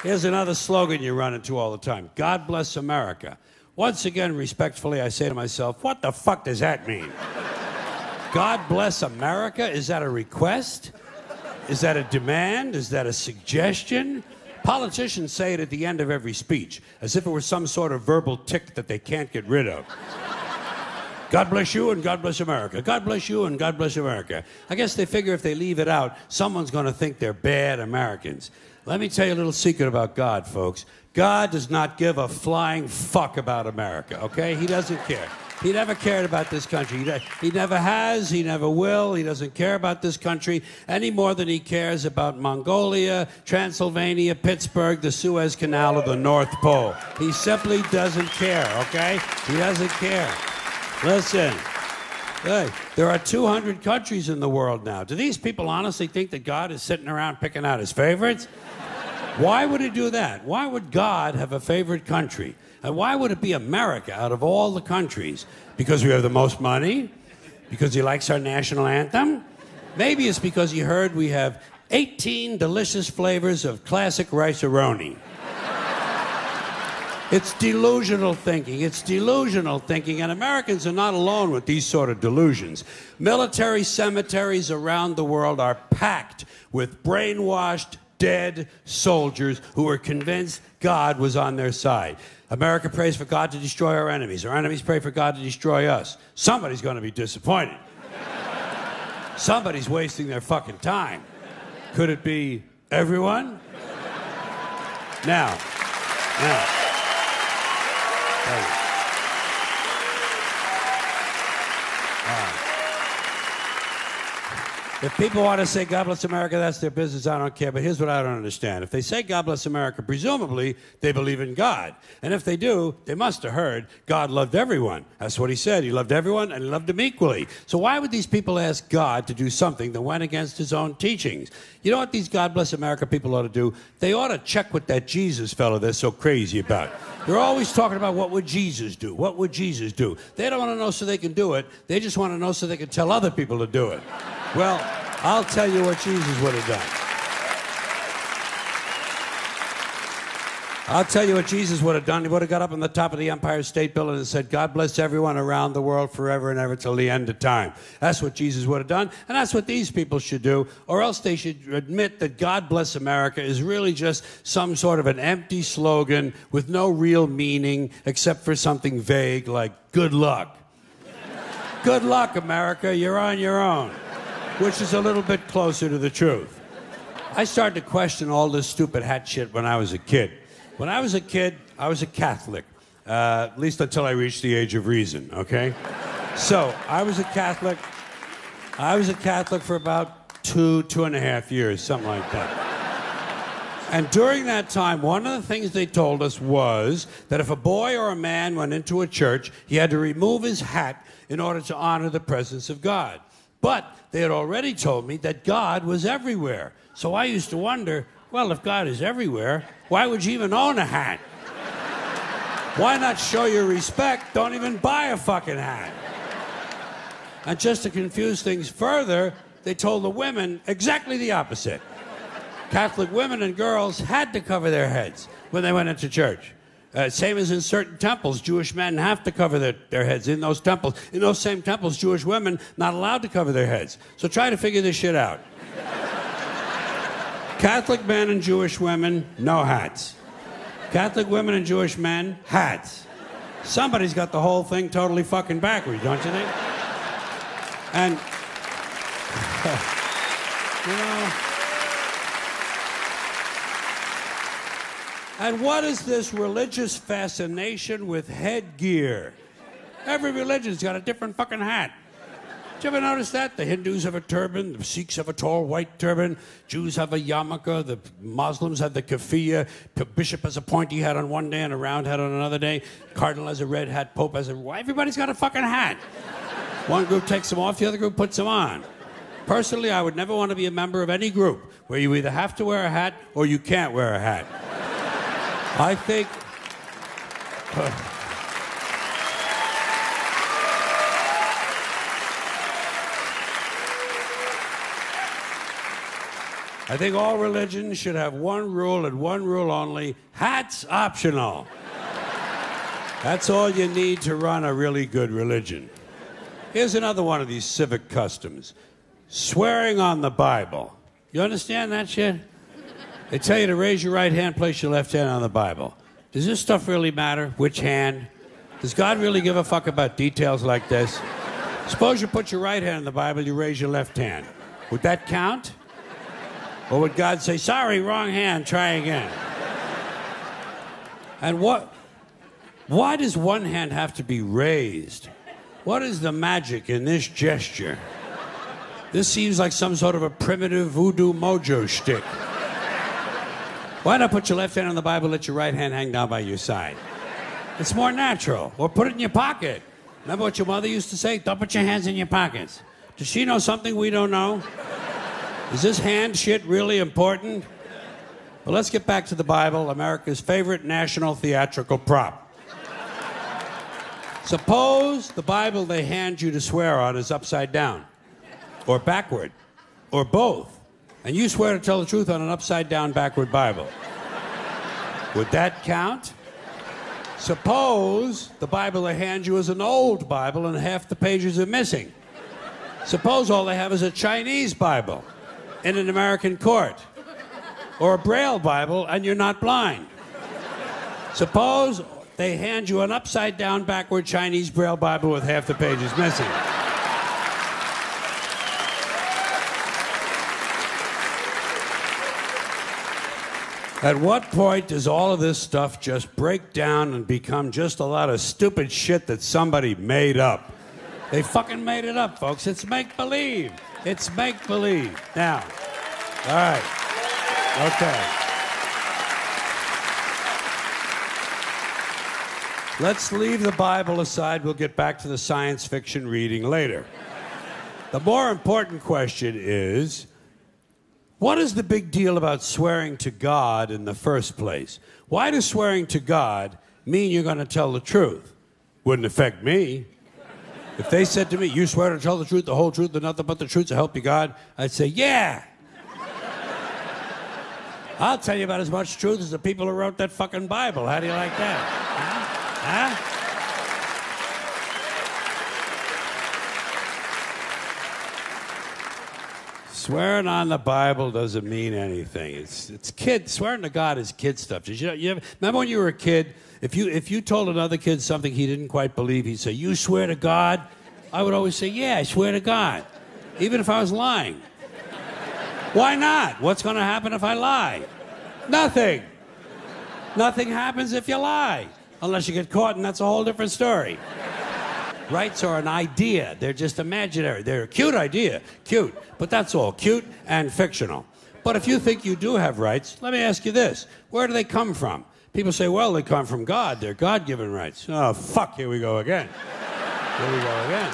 Here's another slogan you run into all the time. God bless America. Once again, respectfully, I say to myself, what the fuck does that mean? God bless America? Is that a request? Is that a demand? Is that a suggestion? Politicians say it at the end of every speech, as if it were some sort of verbal tic that they can't get rid of. God bless you and God bless America. God bless you and God bless America. I guess they figure if they leave it out, someone's going to think they're bad Americans. Let me tell you a little secret about God, folks. God does not give a flying fuck about America, okay? He doesn't care. He never cared about this country. He never has. He never will. He doesn't care about this country any more than he cares about Mongolia, Transylvania, Pittsburgh, the Suez Canal, or the North Pole. He simply doesn't care, okay? He doesn't care. Listen, hey, there are 200 countries in the world now. Do these people honestly think that God is sitting around picking out his favorites? Why would he do that? Why would God have a favorite country? And why would it be America out of all the countries? Because we have the most money? Because he likes our national anthem? Maybe it's because he heard we have 18 delicious flavors of classic rice-a-roni. It's delusional thinking. It's delusional thinking, and Americans are not alone with these sort of delusions. Military cemeteries around the world are packed with brainwashed, dead soldiers who were convinced God was on their side. America prays for God to destroy our enemies. Our enemies pray for God to destroy us. Somebody's going to be disappointed. Somebody's wasting their fucking time. Could it be everyone? Now. If people want to say God bless America, that's their business. I don't care. But here's what I don't understand. If they say God bless America, presumably they believe in God. And if they do, they must have heard God loved everyone. That's what he said. He loved everyone and he loved them equally. So why would these people ask God to do something that went against his own teachings? You know what these God bless America people ought to do? They ought to check with that Jesus fellow they're so crazy about. They're always talking about what would Jesus do? What would Jesus do? They don't want to know so they can do it. They just want to know so they can tell other people to do it. Well, I'll tell you what Jesus would have done. I'll tell you what Jesus would have done. He would have got up on the top of the Empire State Building and said, God bless everyone around the world forever and ever till the end of time. That's what Jesus would have done, and that's what these people should do, or else they should admit that God bless America is really just some sort of an empty slogan with no real meaning except for something vague like good luck. Good luck, America. You're on your own. Which is a little bit closer to the truth. I started to question all this stupid hat shit when I was a kid. When I was a kid, I was a Catholic, at least until I reached the age of reason, okay? So, I was a Catholic for about two and a half years, something like that. And during that time, one of the things they told us was that if a boy or a man went into a church, he had to remove his hat in order to honor the presence of God. But they had already told me that God was everywhere. So I used to wonder, well, if God is everywhere, why would you even own a hat? Why not show your respect? Don't even buy a fucking hat. And just to confuse things further, they told the women exactly the opposite. Catholic women and girls had to cover their heads when they went into church. Same as in certain temples, Jewish men have to cover their heads in those temples. In those same temples, Jewish women not allowed to cover their heads. So try to figure this shit out. Catholic men and Jewish women, no hats. Catholic women and Jewish men, hats. Somebody's got the whole thing totally fucking backwards, don't you think? And, you know... And what is this religious fascination with headgear? Every religion's got a different fucking hat. Did you ever notice that? The Hindus have a turban, the Sikhs have a tall white turban, Jews have a yarmulke, the Muslims have the keffiyeh, the bishop has a pointy hat on one day and a round hat on another day, cardinal has a red hat, pope has a... Everybody's got a fucking hat. One group takes them off, the other group puts them on. Personally, I would never want to be a member of any group where you either have to wear a hat or you can't wear a hat. I think... I think all religions should have one rule and one rule only: hats optional. That's all you need to run a really good religion. Here's another one of these civic customs: swearing on the Bible. You understand that shit? They tell you to raise your right hand, place your left hand on the Bible. Does this stuff really matter? Which hand? Does God really give a fuck about details like this? Suppose you put your right hand in the Bible, you raise your left hand. Would that count? Or would God say, sorry, wrong hand, try again? And why does one hand have to be raised? What is the magic in this gesture? This seems like some sort of a primitive voodoo mojo shtick. Why not put your left hand on the Bible, let your right hand hang down by your side? It's more natural. Or put it in your pocket. Remember what your mother used to say? Don't put your hands in your pockets. Does she know something we don't know? Is this hand shit really important? Well, let's get back to the Bible, America's favorite national theatrical prop. Suppose the Bible they hand you to swear on is upside down, or backward, or both, and you swear to tell the truth on an upside-down, backward Bible. Would that count? Suppose the Bible they hand you is an old Bible and half the pages are missing. Suppose all they have is a Chinese Bible in an American court, or a Braille Bible and you're not blind. Suppose they hand you an upside-down, backward Chinese Braille Bible with half the pages missing. At what point does all of this stuff just break down and become just a lot of stupid shit that somebody made up? They fucking made it up, folks. It's make-believe. It's make-believe. Now, all right. Okay. Let's leave the Bible aside. We'll get back to the science fiction reading later. The more important question is, what is the big deal about swearing to God in the first place? Why does swearing to God mean you're going to tell the truth? Wouldn't affect me. If they said to me, you swear to tell the truth, the whole truth, and nothing but the truth to help you God, I'd say, yeah. I'll tell you about as much truth as the people who wrote that fucking Bible. How do you like that? Huh? Swearing on the Bible doesn't mean anything. It's kid. Swearing to God is kid stuff. Remember when you were a kid, if you told another kid something he didn't quite believe, he'd say, you swear to God? I would always say, yeah, I swear to God, even if I was lying. Why not? What's going to happen if I lie? Nothing. Nothing happens if you lie, unless you get caught, and that's a whole different story. Rights are an idea. They're just imaginary. They're a cute idea. Cute. But that's all. Cute and fictional. But if you think you do have rights, let me ask you this. Where do they come from? People say, well, they come from God. They're God-given rights. Oh, fuck, here we go again. Here we go again.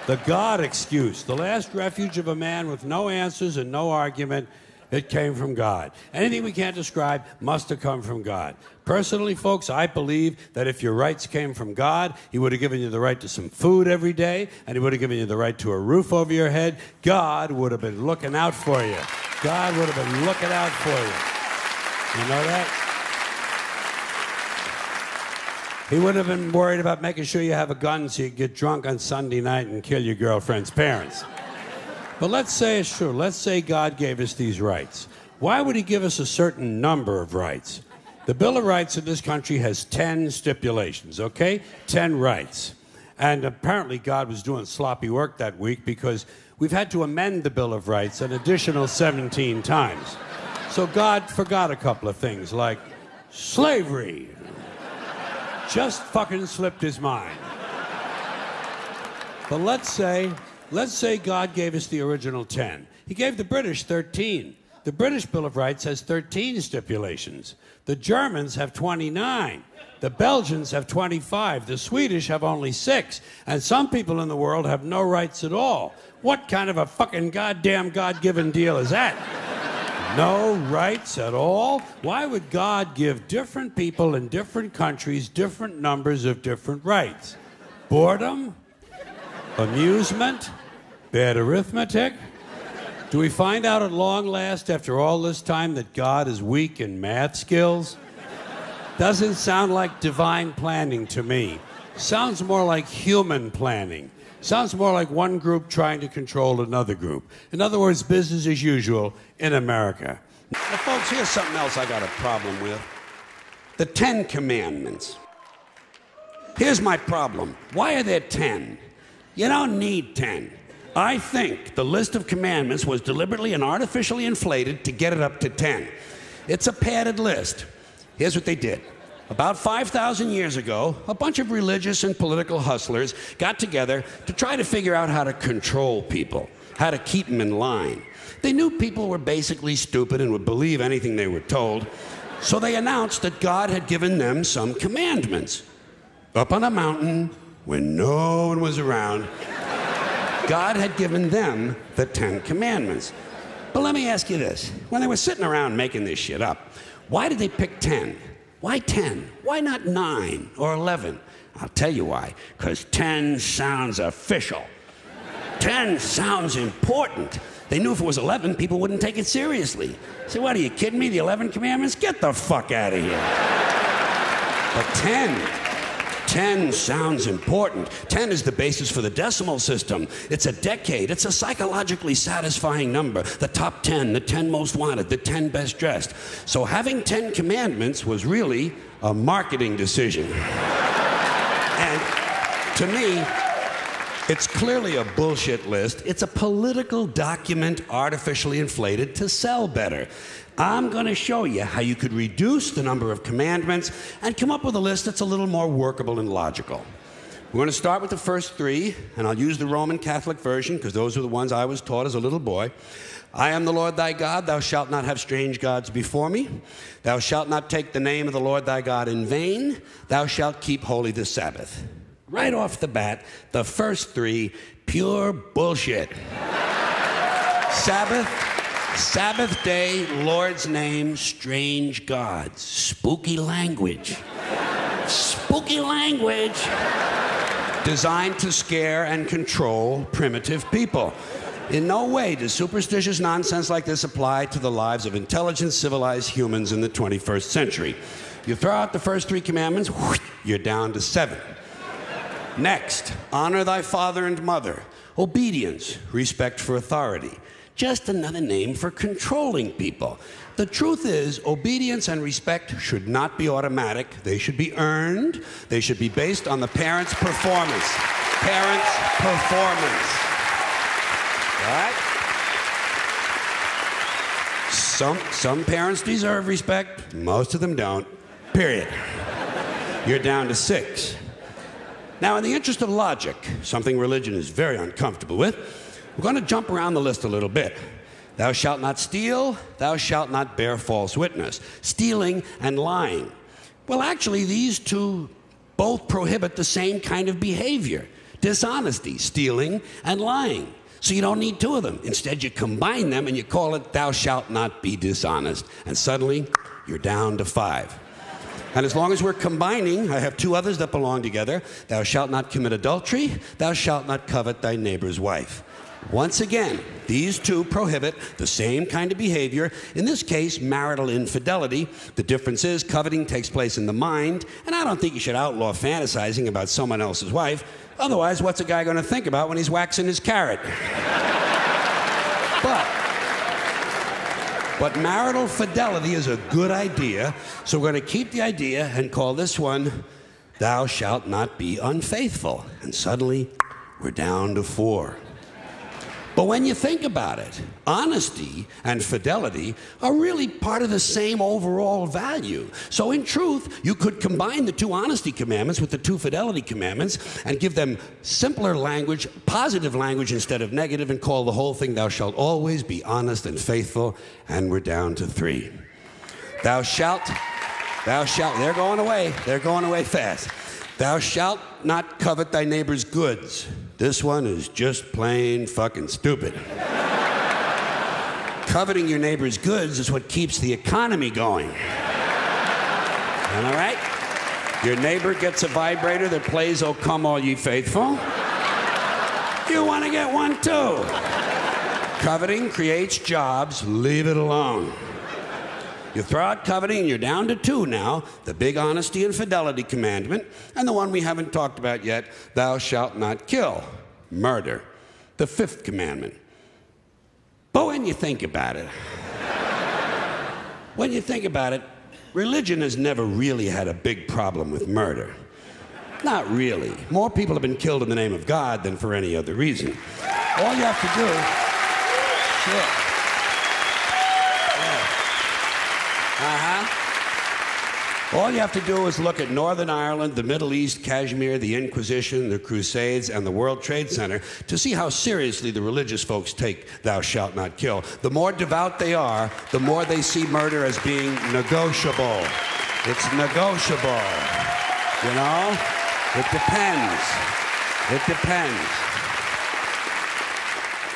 The God excuse. The last refuge of a man with no answers and no argument. It came from God. Anything we can't describe must have come from God. Personally, folks, I believe that if your rights came from God, he would have given you the right to some food every day, and he would have given you the right to a roof over your head. God would have been looking out for you. God would have been looking out for you. You know that? He would have been worried about making sure you have a gun so you can get drunk on Sunday night and kill your girlfriend's parents. But let's say it's true. Let's say God gave us these rights. Why would he give us a certain number of rights? The Bill of Rights in this country has 10 stipulations, okay? 10 rights. And apparently God was doing sloppy work that week because we've had to amend the Bill of Rights an additional 17 times. So God forgot a couple of things, like slavery. Just fucking slipped his mind. But let's say God gave us the original 10. He gave the British 13. The British Bill of Rights has 13 stipulations. The Germans have 29. The Belgians have 25. The Swedish have only 6. And some people in the world have no rights at all. What kind of a fucking goddamn God-given deal is that? No rights at all? Why would God give different people in different countries different numbers of different rights? Boredom? Amusement? Bad arithmetic? Do we find out at long last, after all this time, that God is weak in math skills? Doesn't sound like divine planning to me. Sounds more like human planning. Sounds more like one group trying to control another group. In other words, business as usual in America. Now, folks, here's something else I got a problem with. The 10 Commandments. Here's my problem. Why are there 10? You don't need 10. I think the list of commandments was deliberately and artificially inflated to get it up to 10. It's a padded list. Here's what they did. About 5,000 years ago, a bunch of religious and political hustlers got together to try to figure out how to control people, how to keep them in line. They knew people were basically stupid and would believe anything they were told, so they announced that God had given them some commandments. Up on a mountain, when no one was around, God had given them the 10 Commandments. But let me ask you this. When they were sitting around making this shit up, why did they pick 10? Why 10? Why not 9 or 11? I'll tell you why. Because 10 sounds official. 10 sounds important. They knew if it was 11, people wouldn't take it seriously. Say, what, are you kidding me? The 11 Commandments? Get the fuck out of here. But 10 sounds important. 10 is the basis for the decimal system. It's a decade. It's a psychologically satisfying number. The top 10, the 10 most wanted, the 10 best dressed. So having 10 commandments was really a marketing decision. And to me, it's clearly a bullshit list. It's a political document artificially inflated to sell better. I'm going to show you how you could reduce the number of commandments and come up with a list that's a little more workable and logical. We're going to start with the first 3, and I'll use the Roman Catholic version because those are the ones I was taught as a little boy. I am the Lord thy God. Thou shalt not have strange gods before me. Thou shalt not take the name of the Lord thy God in vain. Thou shalt keep holy the Sabbath. Right off the bat, the first 3, pure bullshit. Sabbath day, Lord's name, strange gods. Spooky language. Spooky language. Designed to scare and control primitive people. In no way does superstitious nonsense like this apply to the lives of intelligent, civilized humans in the 21st century. You throw out the first 3 commandments, you're down to 7. Next, honor thy father and mother. Obedience, respect for authority. Just another name for controlling people. The truth is, obedience and respect should not be automatic. They should be earned. They should be based on the parent's performance. Parent's performance. All right? Some parents deserve respect. Most of them don't. Period. You're down to 6. Now, in the interest of logic, something religion is very uncomfortable with, we're going to jump around the list a little bit. Thou shalt not steal. Thou shalt not bear false witness. Stealing and lying. Well, actually, these 2 both prohibit the same kind of behavior. Dishonesty, stealing, and lying. So you don't need 2 of them. Instead, you combine them and you call it thou shalt not be dishonest. And suddenly, you're down to 5. And as long as we're combining, I have 2 others that belong together. Thou shalt not commit adultery. Thou shalt not covet thy neighbor's wife. Once again, these 2 prohibit the same kind of behavior, in this case, marital infidelity. The difference is coveting takes place in the mind, and I don't think you should outlaw fantasizing about someone else's wife. Otherwise, what's a guy going to think about when he's waxing his carrot? But marital fidelity is a good idea, so we're going to keep the idea and call this one, thou shalt not be unfaithful. And suddenly, we're down to 4. But when you think about it, honesty and fidelity are really part of the same overall value. So in truth, you could combine the 2 honesty commandments with the 2 fidelity commandments and give them simpler language, positive language instead of negative, and call the whole thing, thou shalt always be honest and faithful, and we're down to 3. Thou shalt, they're going away fast. Thou shalt not covet thy neighbor's goods. This one is just plain fucking stupid. Coveting your neighbor's goods is what keeps the economy going. Am I right? Your neighbor gets a vibrator that plays "O Come All Ye Faithful." You want to get one too. Coveting creates jobs. Leave it alone. You throw out coveting and you're down to two now, the big honesty and fidelity commandment, and the one we haven't talked about yet, thou shalt not kill, murder, the fifth commandment. But when you think about it, religion has never really had a big problem with murder. Not really. More people have been killed in the name of God than for any other reason. All you have to do... Sure. All you have to do is look at Northern Ireland, the Middle East, Kashmir, the Inquisition, the Crusades, and the World Trade Center to see how seriously the religious folks take thou shalt not kill. The more devout they are, the more they see murder as being negotiable. It's negotiable. You know? It depends. It depends.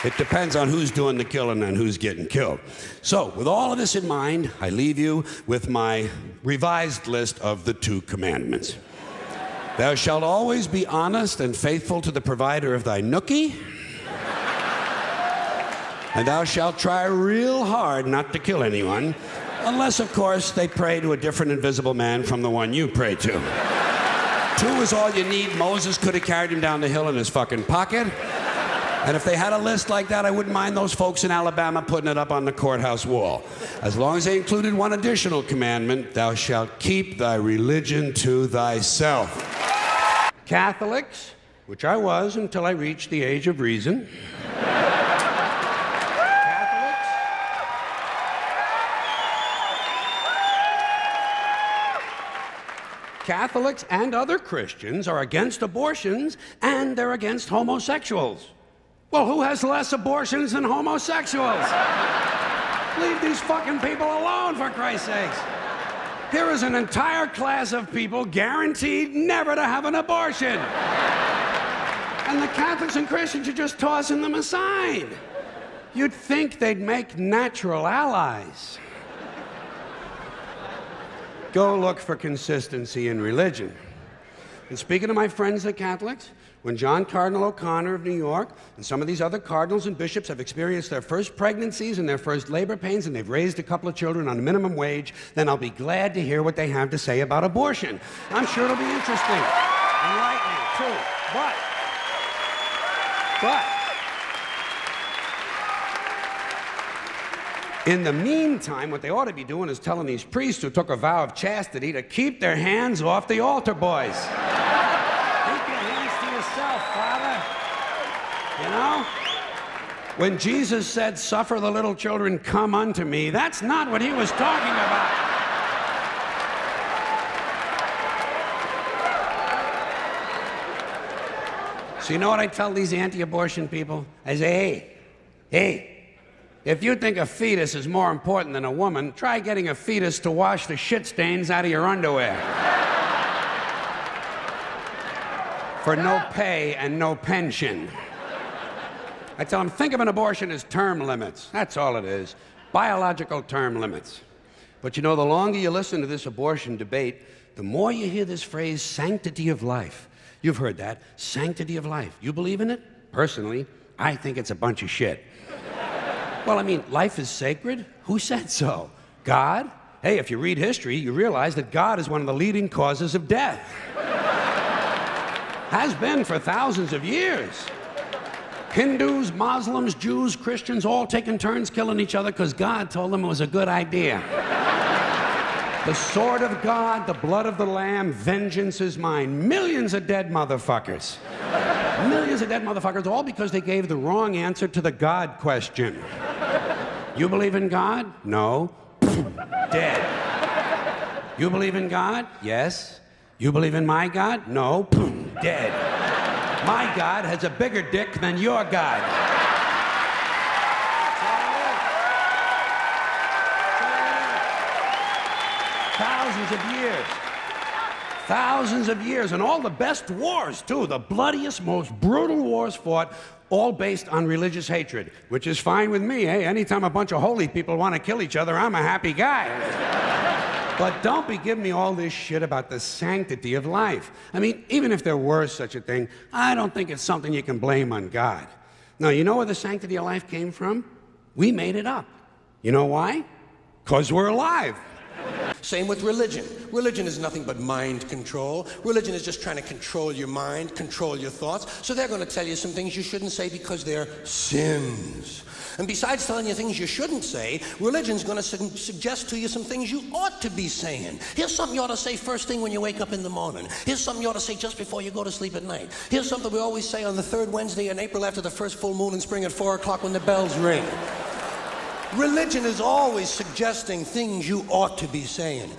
It depends on who's doing the killing and who's getting killed. So, with all of this in mind, I leave you with my revised list of the 2 commandments. Thou shalt always be honest and faithful to the provider of thy nookie. And thou shalt try real hard not to kill anyone, unless, of course, they pray to a different invisible man from the one you pray to. 2 is all you need. Moses could have carried him down the hill in his fucking pocket. And if they had a list like that, I wouldn't mind those folks in Alabama putting it up on the courthouse wall. As long as they included one additional commandment, thou shalt keep thy religion to thyself. Catholics, which I was until I reached the age of reason. Catholics and other Christians are against abortions, and they're against homosexuals. Well, who has less abortions than homosexuals? Leave these fucking people alone, for Christ's sakes. Here is an entire class of people guaranteed never to have an abortion. And the Catholics and Christians are just tossing them aside. You'd think they'd make natural allies. Go look for consistency in religion. And speaking of my friends, the Catholics, when John Cardinal O'Connor of New York and some of these other cardinals and bishops have experienced their first pregnancies and their first labor pains and they've raised a couple of children on minimum wage, then I'll be glad to hear what they have to say about abortion. I'm sure it'll be interesting. Enlightening, too. But, in the meantime, what they ought to be doing is telling these priests who took a vow of chastity to keep their hands off the altar boys. Father, you know, when Jesus said, suffer the little children come unto me, that's not what he was talking about. So you know what I tell these anti-abortion people? I say, hey, if you think a fetus is more important than a woman, try getting a fetus to wash the shit stains out of your underwear. For no pay and no pension. I tell them, think of an abortion as term limits. That's all it is. Biological term limits. But you know, the longer you listen to this abortion debate, the more you hear this phrase, sanctity of life. You've heard that, sanctity of life. You believe in it? Personally, I think it's a bunch of shit. Well, I mean, life is sacred? Who said so? God? Hey, if you read history, you realize that God is one of the leading causes of death. Has been for thousands of years. Hindus, Muslims, Jews, Christians, all taking turns killing each other because God told them it was a good idea. The sword of God, the blood of the Lamb, vengeance is mine. Millions of dead motherfuckers. Millions of dead motherfuckers, all because they gave the wrong answer to the God question. You believe in God? No. Dead. You believe in God? Yes. You believe in my God? No. Dead. My God has a bigger dick than your God. Thousands of years. Thousands of years. And all the best wars, too. The bloodiest, most brutal wars fought, all based on religious hatred, which is fine with me. Hey, anytime a bunch of holy people want to kill each other, I'm a happy guy. But don't be giving me all this shit about the sanctity of life. I mean, even if there were such a thing, I don't think it's something you can blame on God. Now, you know where the sanctity of life came from? We made it up. You know why? Because we're alive. Same with religion. Religion is nothing but mind control. Religion is just trying to control your mind, control your thoughts. So they're going to tell you some things you shouldn't say because they're sins. And besides telling you things you shouldn't say, religion's going to suggest to you some things you ought to be saying. Here's something you ought to say first thing when you wake up in the morning. Here's something you ought to say just before you go to sleep at night. Here's something we always say on the third Wednesday in April after the first full moon in spring at 4 o'clock when the bells ring. Religion is always suggesting things you ought to be saying.